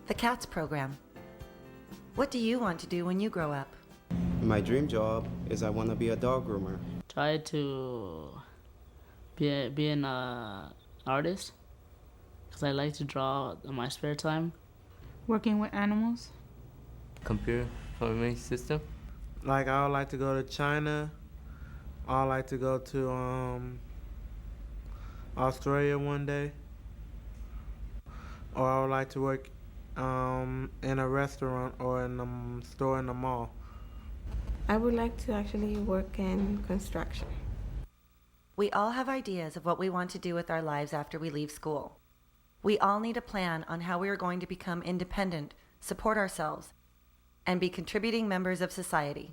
The CATS program. What do you want to do when you grow up? My dream job is I want to be a dog groomer. Try to be an artist because I like to draw in my spare time. Working with animals. Computer programming system. Like I would like to go to China. I would like to go to Australia one day. Or I would like to work in a restaurant or in a store in the mall. I would like to actually work in construction. We all have ideas of what we want to do with our lives after we leave school. We all need a plan on how we are going to become independent, support ourselves, and be contributing members of society.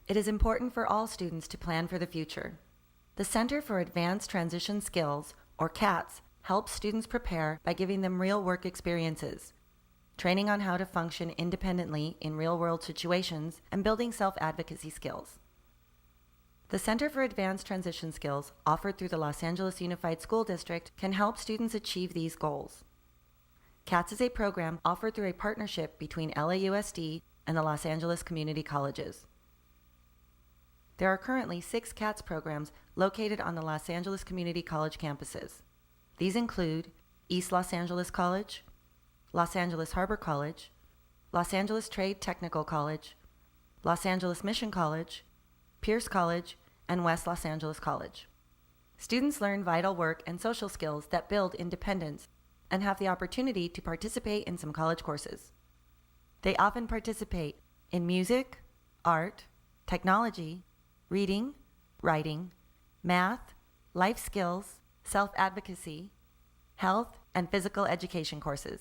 It is important for all students to plan for the future. The Center for Advanced Transition Skills, or CATS, helps students prepare by giving them real work experiences, training on how to function independently in real-world situations, and building self-advocacy skills. The Center for Advanced Transition Skills, offered through the Los Angeles Unified School District, can help students achieve these goals. CATS is a program offered through a partnership between LAUSD and the Los Angeles Community Colleges. There are currently 6 CATS programs located on the Los Angeles Community College campuses. These include East Los Angeles College, Los Angeles Harbor College, Los Angeles Trade Technical College, Los Angeles Mission College, Pierce College, and West Los Angeles College. Students learn vital work and social skills that build independence and have the opportunity to participate in some college courses. They often participate in music, art, technology, reading, writing, math, life skills, self-advocacy, health, and physical education courses.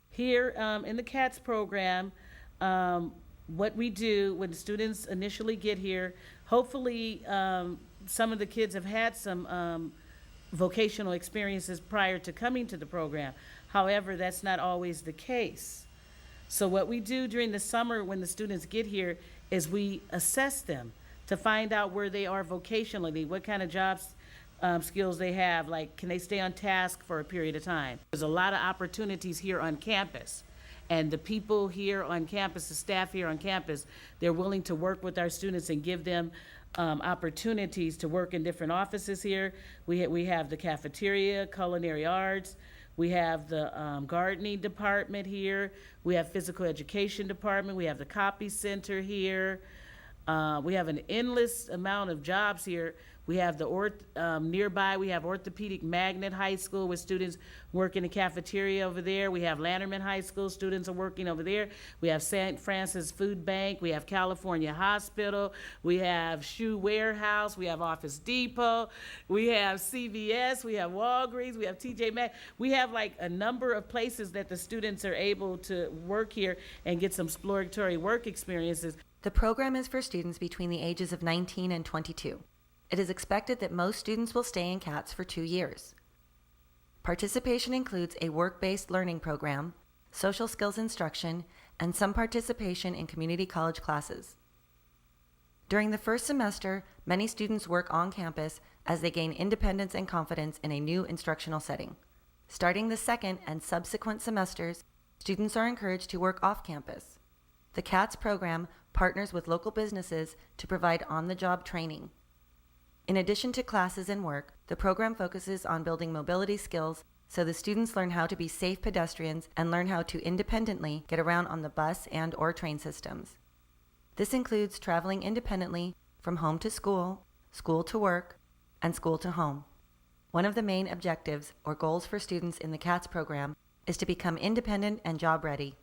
Here in the CATS program, what we do when students initially get here, hopefully some of the kids have had some vocational experiences prior to coming to the program. However, that's not always the case. So what we do during the summer when the students get here is we assess them to find out where they are vocationally, what kind of jobs skills they have, like can they stay on task for a period of time. There's a lot of opportunities here on campus, and the people here on campus, the staff here on campus, they're willing to work with our students and give them opportunities to work in different offices here. We have the cafeteria, culinary arts, we have the gardening department here, we have physical education department, we have the copy center here. We have an endless amount of jobs here. We have the nearby, we have Orthopedic Magnet High School with students work in the cafeteria over there. We have Lanterman High School, students are working over there. We have St. Francis Food Bank. We have California Hospital. We have Shoe Warehouse. We have Office Depot. We have CVS. We have Walgreens. We have TJ Maxx. We have like a number of places that the students are able to work here and get some exploratory work experiences. The program is for students between the ages of 19 and 22. It is expected that most students will stay in CATS for 2 years. Participation includes a work-based learning program, social skills instruction, and some participation in community college classes. During the first semester, many students work on campus as they gain independence and confidence in a new instructional setting. Starting the second and subsequent semesters, students are encouraged to work off campus. The CATS program partners with local businesses to provide on-the-job training. In addition to classes and work, the program focuses on building mobility skills so the students learn how to be safe pedestrians and learn how to independently get around on the bus and/or train systems. This includes traveling independently from home to school, school to work, and school to home. One of the main objectives or goals for students in the CATS program is to become independent and job ready.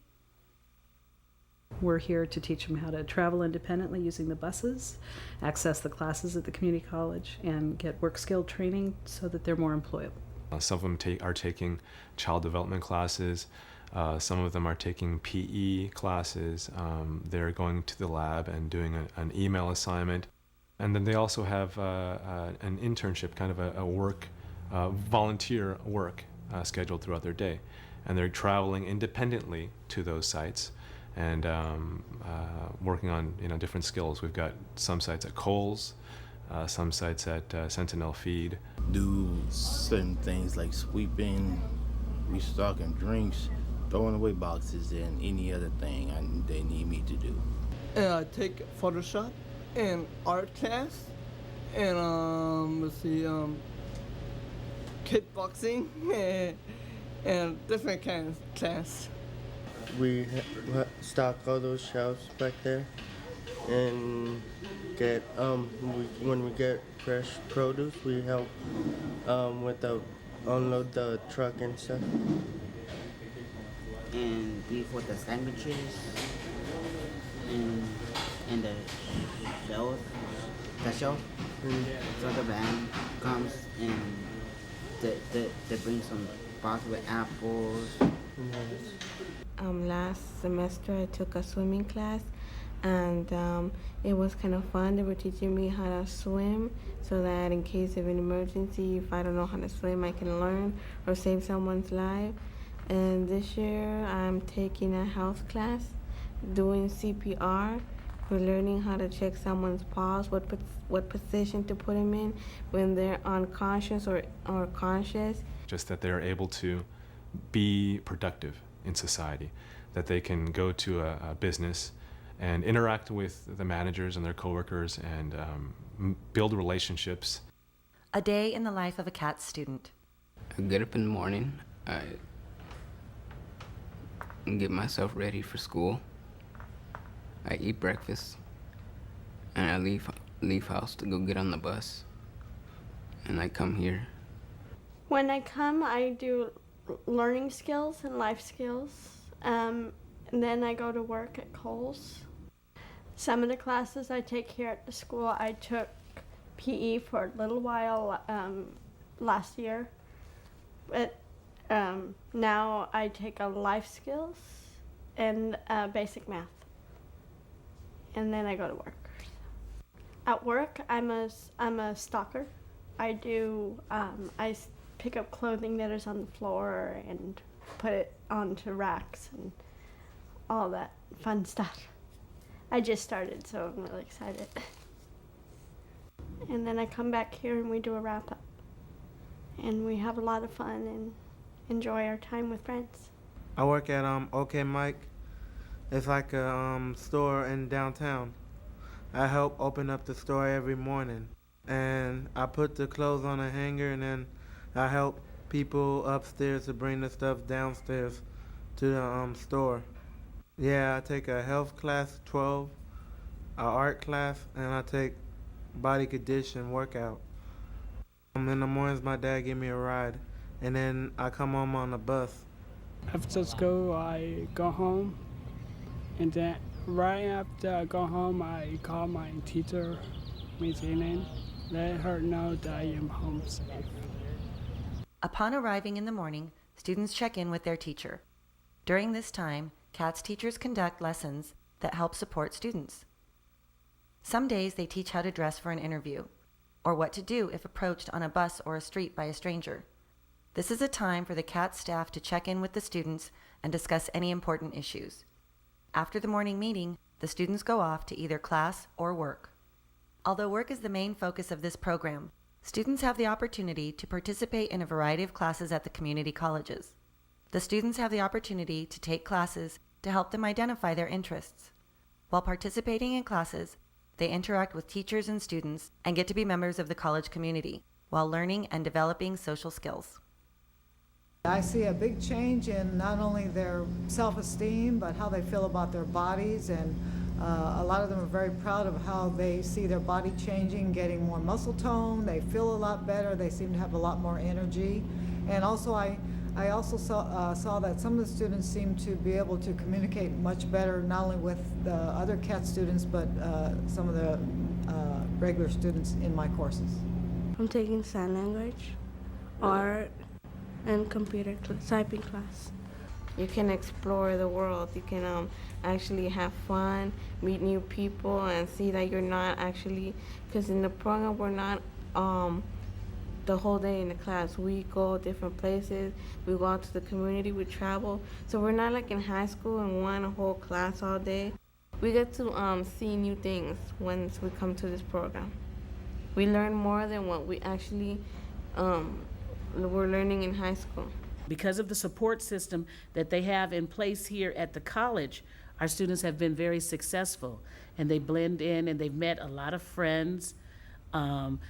We're here to teach them how to travel independently using the buses, access the classes at the community college, and get work skill training so that they're more employable. Some of them are taking child development classes. Some of them are taking PE classes. They're going to the lab and doing an email assignment. And then they also have an internship, kind of a work, volunteer work scheduled throughout their day. And they're traveling independently to those sites and working on different skills. We've got some sites at Kohl's, some sites at Sentinel Feed. Do certain things like sweeping, restocking drinks, throwing away boxes and any other thing they need me to do. And I take Photoshop and art class and kickboxing and different kinds of class. We stock all those shelves back there, and get when we get fresh produce, we help with the unload the truck and stuff. And beef with the sandwiches and the shelf. So the van comes and they bring some box with apples. Last semester I took a swimming class, and it was kind of fun. They were teaching me how to swim so that in case of an emergency, if I don't know how to swim, I can learn or save someone's life. And this year I'm taking a health class doing CPR. We're learning how to check someone's pulse, what position to put them in when they're unconscious or conscious. Just that they're able to be productive in society, that they can go to a business and interact with the managers and their coworkers and build relationships. A day in the life of a CATS student. I get up in the morning, I get myself ready for school, I eat breakfast, and I leave house to go get on the bus, and I come here. When I come, I do learning skills and life skills, and then I go to work at Kohl's. Some of the classes I take here at the school, I took PE for a little while last year, but now I take a life skills and basic math, and then I go to work. At work, I'm a stalker. I do I pick up clothing that is on the floor and put it onto racks and all that fun stuff. I just started, so I'm really excited. And then I come back here and we do a wrap-up. And we have a lot of fun and enjoy our time with friends. I work at OK Mike. It's like a store in downtown. I help open up the store every morning. And I put the clothes on a hanger, and then I help people upstairs to bring the stuff downstairs to the store. Yeah, I take a health class 12, an art class, and I take body condition workout. In the mornings, my dad give me a ride, and then I come home on the bus. After school, I go home, and then right after I go home, I call my teacher, Miss Elaine, let her know that I am home safe. Upon arriving in the morning, students check in with their teacher. During this time, CATS teachers conduct lessons that help support students. Some days they teach how to dress for an interview, or what to do if approached on a bus or a street by a stranger. This is a time for the CATS staff to check in with the students and discuss any important issues. After the morning meeting, the students go off to either class or work. Although work is the main focus of this program, students have the opportunity to participate in a variety of classes at the community colleges. The students have the opportunity to take classes to help them identify their interests. While participating in classes, they interact with teachers and students and get to be members of the college community while learning and developing social skills. I see a big change in not only their self-esteem, but how they feel about their bodies, and a lot of them are very proud of how they see their body changing, getting more muscle tone. They feel a lot better. They seem to have a lot more energy. And also I also saw that some of the students seem to be able to communicate much better, not only with the other CAT students, but some of the regular students in my courses. I'm taking sign language, art, and computer typing class. You can explore the world. You can actually have fun, meet new people, and see that you're not actually, because in the program we're not the whole day in the class. We go different places. We go out to the community. We travel. So we're not like in high school and one whole class all day. We get to see new things once we come to this program. We learn more than what we actually were learning in high school. Because of the support system that they have in place here at the college, our students have been very successful, and they blend in and they've met a lot of friends.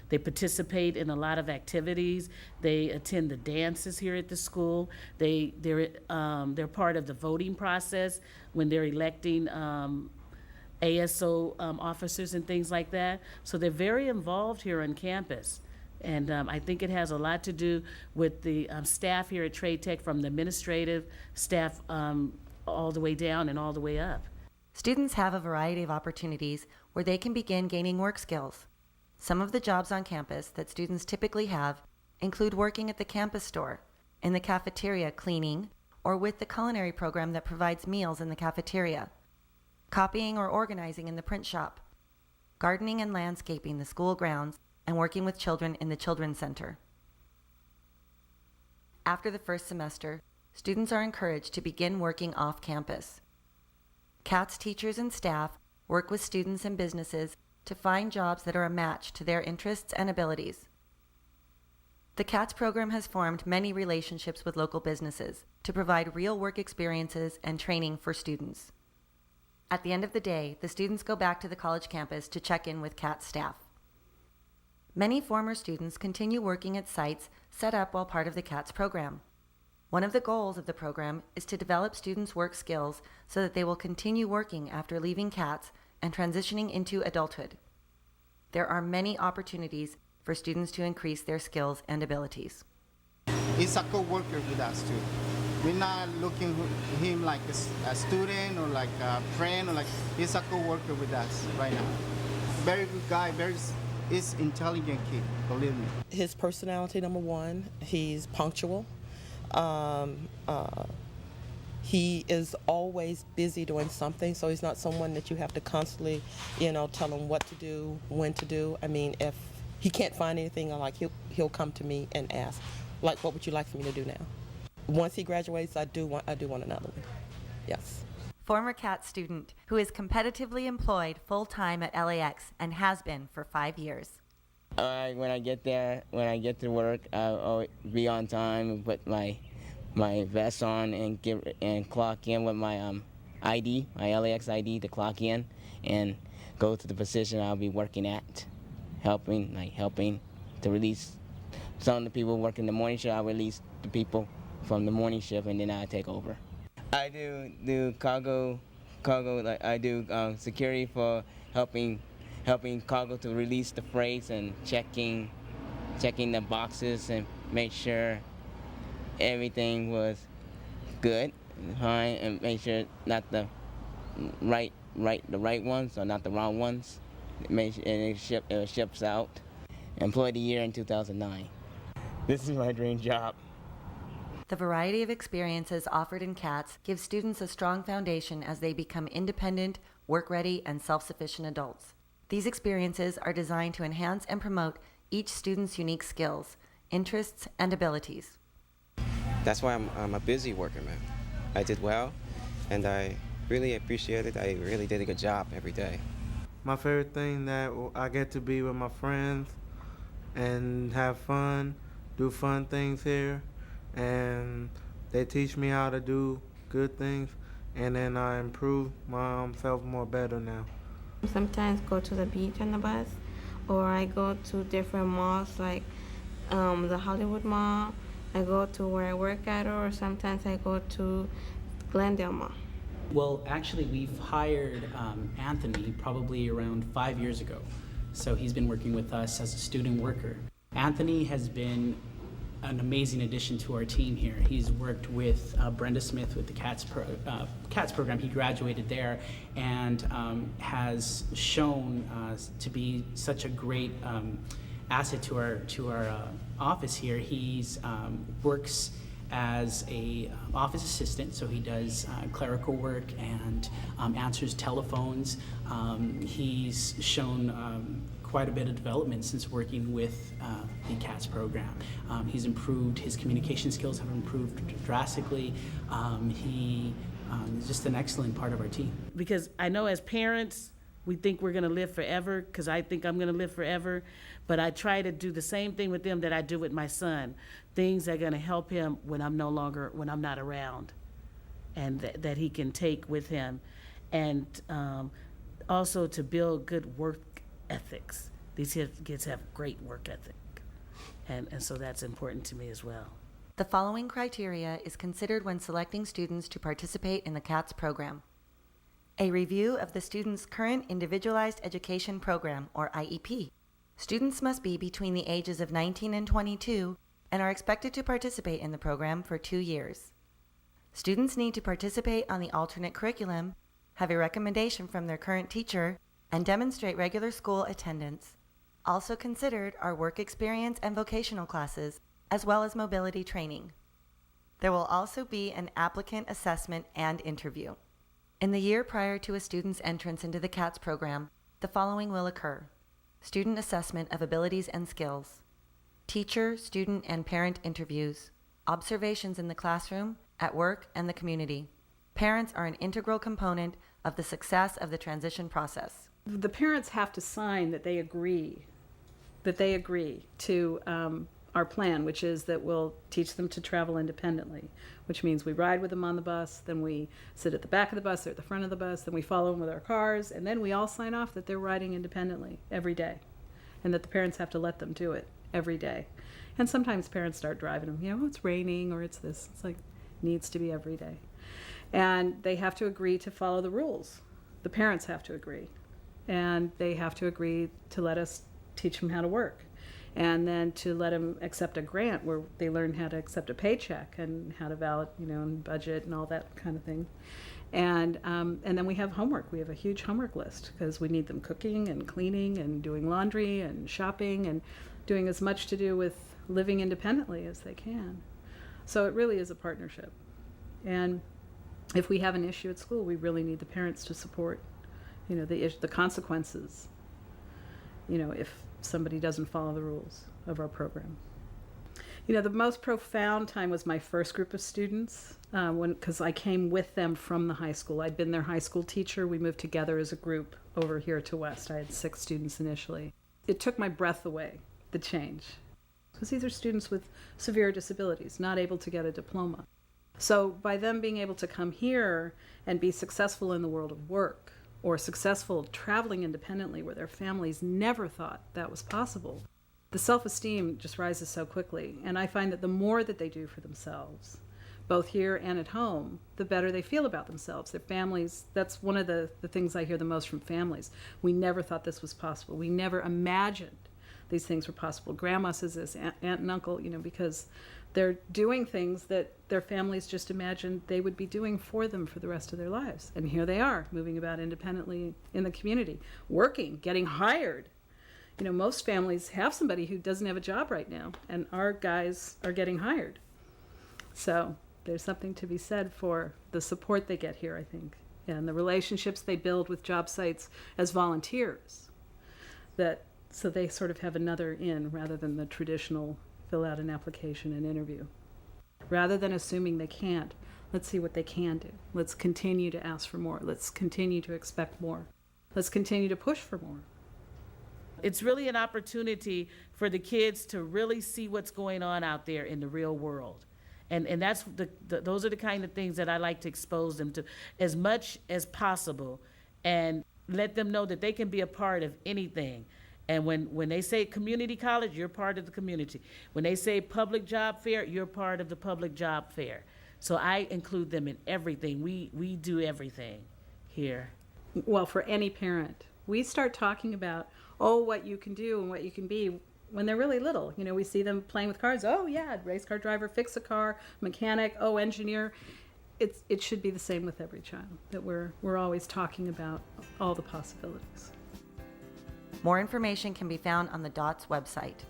They participate in a lot of activities. They attend the dances here at the school. They're part of the voting process when they're electing ASO officers and things like that. So they're very involved here on campus. And I think it has a lot to do with the staff here at Trade Tech, from the administrative staff all the way down and all the way up. Students have a variety of opportunities where they can begin gaining work skills. Some of the jobs on campus that students typically have include working at the campus store, in the cafeteria cleaning, or with the culinary program that provides meals in the cafeteria, copying or organizing in the print shop, gardening and landscaping the school grounds, and working with children in the Children's Center. After the first semester, students are encouraged to begin working off campus. CATS teachers and staff work with students and businesses to find jobs that are a match to their interests and abilities. The CATS program has formed many relationships with local businesses to provide real work experiences and training for students. At the end of the day, the students go back to the college campus to check in with CATS staff. Many former students continue working at sites set up while part of the CATS program. One of the goals of the program is to develop students' work skills so that they will continue working after leaving CATS and transitioning into adulthood. There are many opportunities for students to increase their skills and abilities. He's a co-worker with us too. We're not looking at him like a student or like a friend, or like, he's a co-worker with us right now. Very good guy, he's intelligent kid, believe me. His personality, number one, he's punctual. He is always busy doing something, so he's not someone that you have to constantly, tell him what to do, when to do. I mean, if he can't find anything, he'll come to me and ask, like, what would you like for me to do now? Once he graduates, I do want another one. Yes. Former CATS student who is competitively employed full-time at LAX and has been for 5 years. When I get to work, I'll be on time, put my vest on and clock in with my ID, my LAX ID, to clock in and go to the position I'll be working at, helping to release some of the people working the morning shift. I'll release the people from the morning shift, and then I take over. I do cargo. Like I do security for helping cargo to release the freights and checking the boxes and make sure everything was good, fine, and make sure not the right ones or not the wrong ones. It ships out. Employee of the Year in 2009. This is my dream job. The variety of experiences offered in CATS gives students a strong foundation as they become independent, work-ready, and self-sufficient adults. These experiences are designed to enhance and promote each student's unique skills, interests, and abilities. That's why I'm a busy worker, man. I did well, and I really appreciate it. I really did a good job every day. My favorite thing that I get to be with my friends and have fun, do fun things here, and they teach me how to do good things, and then I improve myself more better now. Sometimes go to the beach on the bus, or I go to different malls like the Hollywood Mall. I go to where I work at, or sometimes I go to Glendale Mall. Well, actually, we've hired Anthony probably around 5 years ago. So he's been working with us as a student worker. Anthony has been an amazing addition to our team here. He's worked with Brenda Smith with the CATS program. He graduated there and has shown to be such a great asset to our office here. He's works as a office assistant, so he does clerical work and answers telephones. He's shown quite a bit of development since working with the CATS program. He's improved, his communication skills have improved drastically. He is just an excellent part of our team. Because I know as parents, we think we're going to live forever, because I think I'm going to live forever. But I try to do the same thing with them that I do with my son. Things that are going to help him when I'm not around, and that he can take with him. And also to build good work ethics. These kids have great work ethic. And so that's important to me as well. The following criteria is considered when selecting students to participate in the CATS program. A review of the student's current Individualized Education Program, or IEP. Students must be between the ages of 19 and 22 and are expected to participate in the program for 2 years. Students need to participate on the alternate curriculum, have a recommendation from their current teacher, and demonstrate regular school attendance. Also considered are work experience and vocational classes, as well as mobility training. There will also be an applicant assessment and interview. In the year prior to a student's entrance into the CATS program, the following will occur: student assessment of abilities and skills, teacher, student, and parent interviews, observations in the classroom, at work, and the community. Parents are an integral component of the success of the transition process. The parents have to sign that they agree to our plan, which is that we'll teach them to travel independently, which means we ride with them on the bus, then we sit at the back of the bus or at the front of the bus, then we follow them with our cars, and then we all sign off that they're riding independently every day, and that the parents have to let them do it every day. And sometimes parents start driving them, it's raining or it's this. It's like, needs to be every day. And they have to agree to follow the rules. The parents have to agree. And they have to agree to let us teach them how to work. And then to let them accept a grant where they learn how to accept a paycheck and how to valid, and budget and all that kind of thing. And then we have homework. We have a huge homework list because we need them cooking and cleaning and doing laundry and shopping and doing as much to do with living independently as they can. So it really is a partnership. And if we have an issue at school, we really need the parents to support, the consequences, if somebody doesn't follow the rules of our program. The most profound time was my first group of students, because I came with them from the high school. I'd been their high school teacher. We moved together as a group over here to West. I had 6 students initially. It took my breath away, the change, because these are students with severe disabilities, not able to get a diploma. So by them being able to come here and be successful in the world of work, or successful traveling independently where their families never thought that was possible, the self-esteem just rises so quickly. And I find that the more that they do for themselves, both here and at home, the better they feel about themselves. Their families, that's one of the things I hear the most from families. We never thought this was possible. We never imagined these things were possible. Grandma says this, aunt and uncle, because they're doing things that their families just imagined they would be doing for them for the rest of their lives. And here they are, moving about independently in the community, working, getting hired. Most families have somebody who doesn't have a job right now, and our guys are getting hired. So there's something to be said for the support they get here, I think, and the relationships they build with job sites as volunteers. So they sort of have another in rather than the traditional fill out an application and interview. Rather than assuming they can't, let's see what they can do. Let's continue to ask for more. Let's continue to expect more. Let's continue to push for more. It's really an opportunity for the kids to really see what's going on out there in the real world. And that's those are the kind of things that I like to expose them to as much as possible, and let them know that they can be a part of anything. And when they say community college, you're part of the community. When they say public job fair, you're part of the public job fair. So I include them in everything. We do everything here. Well, for any parent, we start talking about, what you can do and what you can be when they're really little. We see them playing with cars. Oh, yeah, race car driver, fix a car, mechanic, engineer. It should be the same with every child, that we're always talking about all the possibilities. More information can be found on the DOTS website.